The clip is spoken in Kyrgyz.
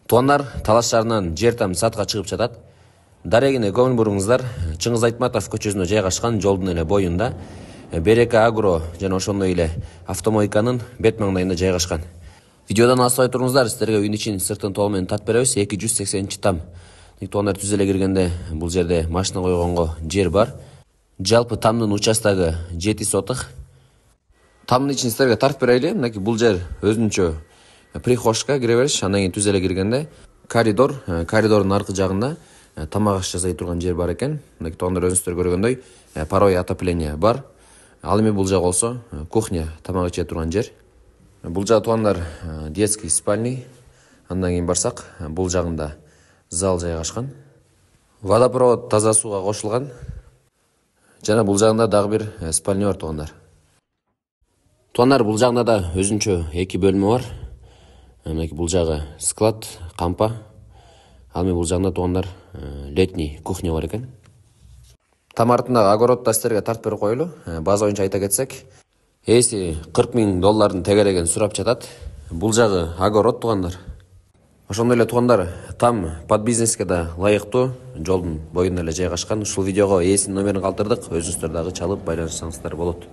Туугандар, Талас шаарынан жер там сатка чыгып жатат. Дарегине көңүл буруңуздар. Чыңгыз Айтматов көчөсүнө жайгашкан жолдун эле боюнда Берека Агро жана ошондой эле автомойканын бет маңдайында жайгашкан. Видеодан алыстабай туруңуздар, сиздерге үйүн ичин сыртын толугу менен тартып беребиз. 280 там. Туугандар, түз эле киргенде бул жерде машина койгонго жер бар. Жалпы тамдын участогу 7 сотых. Тамдын ичин сиздерге тартып берели. Мынакей бул жер өзүнчө прихожка кире бериш, андан кийин түз эле киргенде коридордун аркы жагында тамак аш жасай турган жер бар экен. Мынакей туугандар, өзүңүздөр көргөндөй паровой отопление бар. Ал эми бул жак болсо кухня, тамак иче турган жер. Бул жак туугандар детский спальный. Андан кийин барсак, бул жагында зал жайгашкан. Водопровод таза сууга кошулган. Жана бул жагында дагы бир спальня бар туугандар. Туугандар, бул жагында да өзүнчө 2 бөлмө бар. Мынакей бул жагы склад, кампа. Ал эми бул жагында туугандар летний кухня бар экен. Там артындагы огородто сиздерге тартып берип коелу. База боюнча айта кетсек, ээси $40,000 тегереген сурап жатат. Бул жагы огород туугандар. Ошондой эле туугандар, там под бизнеске да ылайыктуу, жолдун боюнда эле жайгашкан. Ушул видеого ээсинин номерин калтырдык. Өзүңүздөр дагы чалып байланышсаңыздар болот.